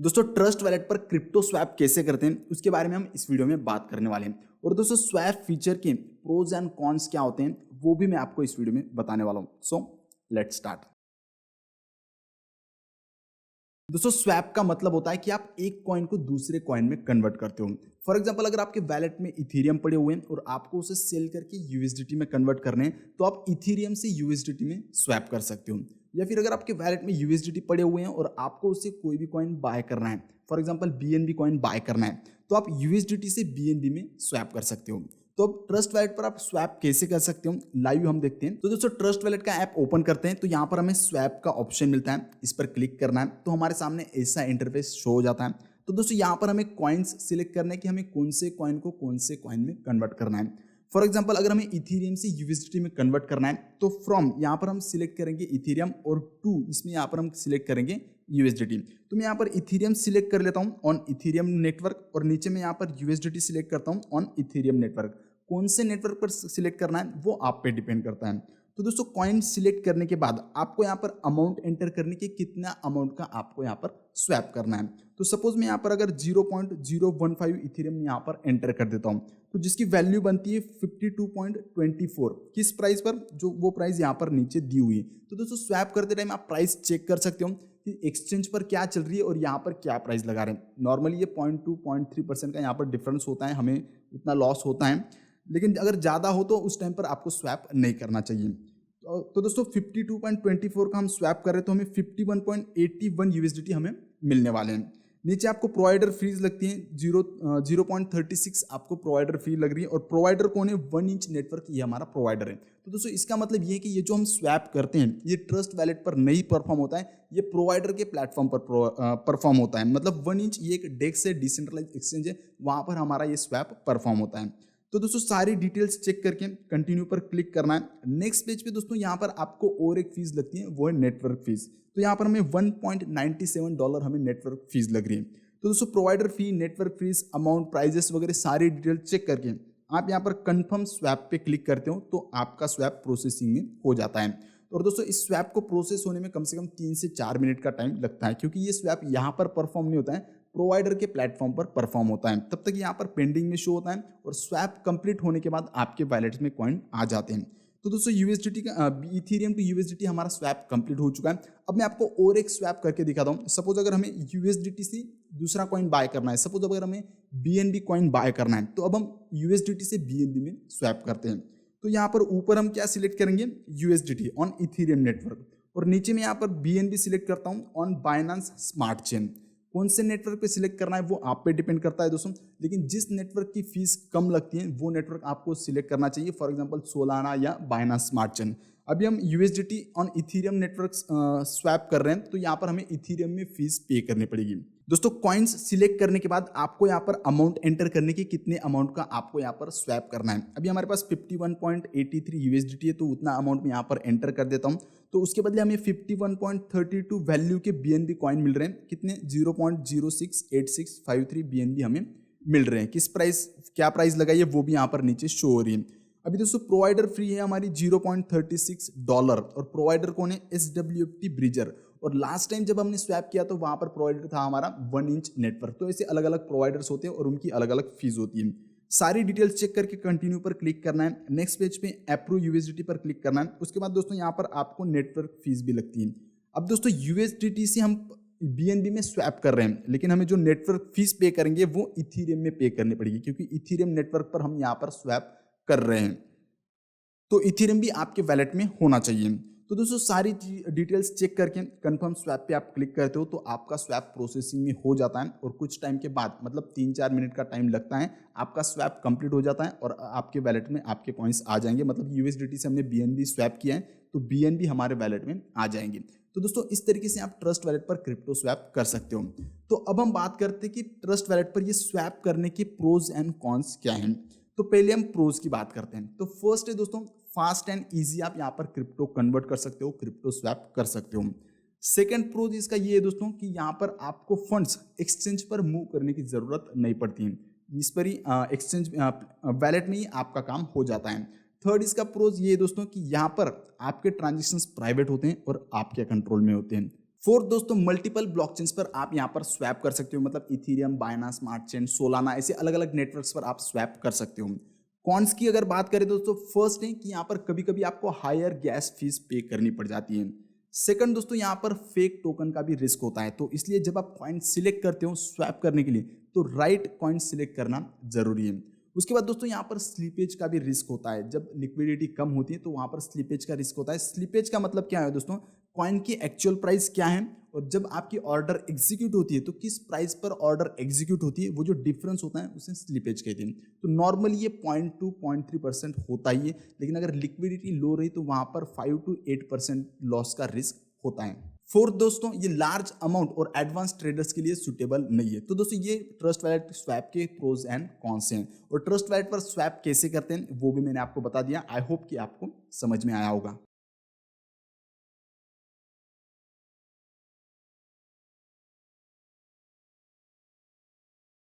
दोस्तों trust wallet पर crypto swap कैसे करते हैं उसके बारे में हम इस वीडियो में बात करने वाले हैं। और दोस्तों स्वैप फीचर के प्रोज एंड कॉन्स क्या होते हैं वो भी मैं आपको इस वीडियो में बताने वाला हूं। So let's start. दोस्तों स्वैप का मतलब होता है कि आप एक कॉइन को दूसरे कॉइन में कन्वर्ट करते हो। फॉर एग्जांपल अगर आपके वैलेट में इथेरियम पड़े हुए हैं और आपको उसे सेल करके यूएसडीटी में कन्वर्ट करने हैं तो आप इथेरियम से यूएसडीटी में स्वैप कर सकते हो। या फिर अगर आपके वैलेट में यूएसडीटी पड़े हुए हैं और आपको उससे कोई भी कॉइन बाय करना है, for example BNB coin buy करना है, तो आप यूएसडीटी से बीएनबी में स्वैप कर सकते हो। तो अब ट्रस्ट वैलेट पर आप स्वैप कैसे कर सकते हो लाइव हम देखते हैं। तो दोस्तों ट्रस्ट वैलेट का ऐप ओपन करते हैं तो यहाँ पर हमें स्वैप का ऑप्शन मिलता है, इस पर क्लिक करना है तो हमारे सामने ऐसा इंटरफेस शो हो जाता है। तो दोस्तों यहाँ पर हमें कॉइन्स सिलेक्ट करना है कि हमें कौन से कॉइन को कौन से कॉइन में कन्वर्ट करना है। फॉर एग्जाम्पल अगर हमें इथेरियम से यूएसडीटी में कन्वर्ट करना है तो फ्रॉम यहाँ पर हम सिलेक्ट करेंगे इथेरियम और टू इसमें यहाँ पर हम सिलेक्ट करेंगे यूएसडीटी। तो मैं यहाँ पर इथेरियम सिलेक्ट कर लेता हूँ ऑन इथेरियम नेटवर्क और नीचे में यहाँ पर यूएसडीटी सिलेक्ट करता हूँ ऑन इथेरियम नेटवर्क। कौन से नेटवर्क पर सिलेक्ट करना है वो आप पे डिपेंड करता है। तो दोस्तों कॉइन सिलेक्ट करने के बाद आपको यहाँ पर अमाउंट एंटर करने की कितना अमाउंट का आपको यहाँ पर स्वैप करना है। तो सपोज मैं यहाँ पर अगर 0.015 इथेरियम यहाँ पर एंटर कर देता हूँ तो जिसकी वैल्यू बनती है 52.24 किस प्राइस पर, जो वो प्राइस यहाँ पर नीचे दी हुई है। तो दोस्तों स्वैप करते टाइम आप प्राइस चेक कर सकते हो कि एक्सचेंज पर क्या चल रही है और यहाँ पर क्या प्राइस लगा रहे हैं। नॉर्मली ये 0.2-0.3% का यहाँ पर डिफरेंस होता है, हमें उतना लॉस होता है, लेकिन अगर ज़्यादा हो तो उस टाइम पर आपको स्वैप नहीं करना चाहिए। तो दोस्तों 52.24 का हम स्वैप कर रहे हैं तो हमें 51.81 यूएसडीटी हमें मिलने वाले हैं। नीचे आपको प्रोवाइडर फीस लगती है 0.36 आपको प्रोवाइडर फी लग रही है और प्रोवाइडर कौन है, 1 इंच नेटवर्क ये हमारा प्रोवाइडर है। तो दोस्तों इसका मतलब ये है कि ये जो हम स्वैप करते हैं ये ट्रस्ट वैलेट पर नहीं परफॉर्म होता है, ये प्रोवाइडर के प्लेटफॉर्म पर परफॉर्म होता है। मतलब 1 इंच ये एक डेक्स है, डिसेंट्रलाइज एक्सचेंज है, वहाँ पर हमारा ये स्वैप परफॉर्म होता है। तो दोस्तों सारी डिटेल्स चेक करके कंटिन्यू पर क्लिक करना है। नेक्स्ट पेज पे दोस्तों यहाँ पर आपको और एक फीस लगती है, वो है नेटवर्क फीस। तो यहाँ पर हमें $1.97 हमें नेटवर्क फीस लग रही है। तो दोस्तों प्रोवाइडर फी, नेटवर्क फीस, अमाउंट, प्राइजेस वगैरह सारी डिटेल चेक करके आप यहाँ पर कंफर्म स्वैप पे क्लिक करते हो तो आपका स्वैप प्रोसेसिंग में हो जाता है। और दोस्तों इस स्वैप को प्रोसेस होने में कम से कम 3 से 4 मिनट का टाइम लगता है, क्योंकि ये स्वैप यहाँ पर परफॉर्म नहीं होता है, प्रोवाइडर के प्लेटफॉर्म पर परफॉर्म होता है। तब तक यहाँ पर पेंडिंग में शो होता है और स्वैप कंप्लीट होने के बाद आपके वैलेट में कॉइन आ जाते हैं। तो दोस्तों यूएसडीटी का इथेरियम टू यूएसडीटी हमारा स्वैप कंप्लीट हो चुका है। अब मैं आपको और एक स्वैप करके दिखाता हूँ। सपोज अगर हमें यूएसडीटी से दूसरा कॉइन बाय करना है, सपोज अगर हमें बीएनबी कॉइन बाय करना है तो अब हम यूएसडीटी से बीएनबी में स्वैप करते हैं। तो यहाँ पर ऊपर हम क्या सिलेक्ट करेंगे, यूएसडीटी ऑन इथेरियम नेटवर्क, और नीचे में यहाँ पर बीएनबी सिलेक्ट करता हूँ ऑन बाइनेंस स्मार्ट चेन। कौन से नेटवर्क पे सिलेक्ट करना है वो आप पे डिपेंड करता है दोस्तों, लेकिन जिस नेटवर्क की फीस कम लगती है वो नेटवर्क आपको सिलेक्ट करना चाहिए। फॉर एग्जांपल सोलाना या बाइनेंस स्मार्ट चेन। अभी हम USDT on Ethereum network swap कर रहे हैं तो यहाँ पर हमें इथेरियम में फीस पे करनी पड़ेगी। दोस्तों कॉइन्स सिलेक्ट करने के बाद आपको यहाँ पर अमाउंट एंटर करने की कितने अमाउंट का आपको यहाँ पर स्वैप करना है। अभी हमारे पास 51.83 यूएसडीटी है तो उतना अमाउंट मैं यहाँ पर एंटर कर देता हूँ। तो उसके बदले हमें 51.32 वैल्यू के बीएनबी कॉइन मिल रहे हैं, कितने, 0.068653 बीएनबी हमें मिल रहे हैं। किस प्राइस, क्या प्राइस लगाई है वो भी यहाँ पर नीचे शो हो रही है। अभी दोस्तों प्रोवाइडर फ्री है हमारी $0.36 और प्रोवाइडर कौन है, SWFT ब्रिजर। और लास्ट टाइम जब हमने स्वैप किया तो वहां पर प्रोवाइडर था हमारा 1 इंच नेटवर्क। तो ऐसे अलग अलग प्रोवाइडर्स होते हैं और उनकी अलग अलग फीस होती है। सारी डिटेल्स चेक करके कंटिन्यू पर क्लिक करना है। नेक्स्ट पेज पे अप्रूव यूएसडीटी पर क्लिक करना है। उसके बाद दोस्तों यहाँ पर आपको नेटवर्क फीस भी लगती है। अब दोस्तों यूएसडीटी से हम बीएनबी में स्वैप कर रहे हैं, लेकिन हमें जो नेटवर्क फीस पे करेंगे वो इथेरियम में पे करनी पड़ेगी, क्योंकि इथेरियम नेटवर्क पर हम यहाँ पर स्वैप कर रहे हैं। तो इथेरियम भी आपके वैलेट में होना चाहिए। तो दोस्तों सारी डिटेल्स चेक करके कंफर्म स्वैप पे आप क्लिक करते हो तो आपका स्वैप प्रोसेसिंग में हो जाता है और कुछ टाइम के बाद, मतलब 3-4 मिनट का टाइम लगता है, आपका स्वैप कंप्लीट हो जाता है और आपके वैलेट में आपके कॉइन्स आ जाएंगे। मतलब यूएसडीटी से हमने बीएनबी स्वैप किया है तो बीएनबी हमारे वैलेट में आ जाएंगे। तो दोस्तों इस तरीके से आप ट्रस्ट वैलेट पर क्रिप्टो स्वैप कर सकते हो। तो अब हम बात करते हैं कि ट्रस्ट वैलेट पर ये स्वैप करने के प्रोज एंड कॉन्स क्या हैं। तो पहले हम प्रोज की बात करते हैं। तो फर्स्ट है दोस्तों, फास्ट एंड इजी आप यहाँ पर क्रिप्टो कन्वर्ट कर सकते हो, क्रिप्टो स्वैप कर सकते हो। सेकंड प्रोज इसका ये है दोस्तों कि यहाँ पर आपको फंड्स एक्सचेंज पर मूव करने की जरूरत नहीं पड़ती है, इस पर ही एक्सचेंज वैलेट में ही आपका काम हो जाता है। थर्ड इसका प्रोज ये है दोस्तों कि यहाँ पर आपके ट्रांजेक्शन्स प्राइवेट होते हैं और आपके कंट्रोल में होते हैं। फोर्थ दोस्तों, मल्टीपल ब्लॉकचेन्स पर आप यहाँ पर स्वैप कर सकते हो, मतलब Ethereum, Binance smart chain, Solana, ऐसे अलग अलग नेटवर्क्स पर आप स्वैप कर सकते हो। कॉन्स की अगर बात करें दोस्तों, फर्स्ट है कि यहाँ पर कभी कभी आपको हायर गैस फीस पे करनी पड़ जाती है। सेकंड दोस्तों, यहाँ पर फेक टोकन का भी रिस्क होता है, तो इसलिए जब आप कॉइन सिलेक्ट करते हो स्वैप करने के लिए तो राइट कॉइन सिलेक्ट करना जरूरी है। उसके बाद दोस्तों, यहाँ पर स्लीपेज का भी रिस्क होता है। जब लिक्विडिटी कम होती है तो वहाँ पर स्लीपेज का रिस्क होता है। स्लीपेज का मतलब क्या है दोस्तों, कॉइन की एक्चुअल प्राइस क्या है और जब आपकी ऑर्डर एग्जीक्यूट होती है तो किस प्राइस पर ऑर्डर एग्जीक्यूट होती है, वो जो डिफरेंस होता है उसे स्लीपेज कहते हैं। तो नॉर्मली ये 0.2-0.3% होता ही है, लेकिन अगर लिक्विडिटी लो रही तो वहाँ पर 5-8% लॉस का रिस्क होता है। फोर्थ दोस्तों, ये लार्ज अमाउंट और एडवांस ट्रेडर्स के लिए सुटेबल नहीं है। तो दोस्तों, ये ट्रस्ट वैलेट स्वैप के प्रोज एंड कॉन्स हैं, और ट्रस्ट वैलेट पर स्वैप कैसे करते हैं वो भी मैंने आपको बता दिया। आई होप कि आपको समझ में आया होगा।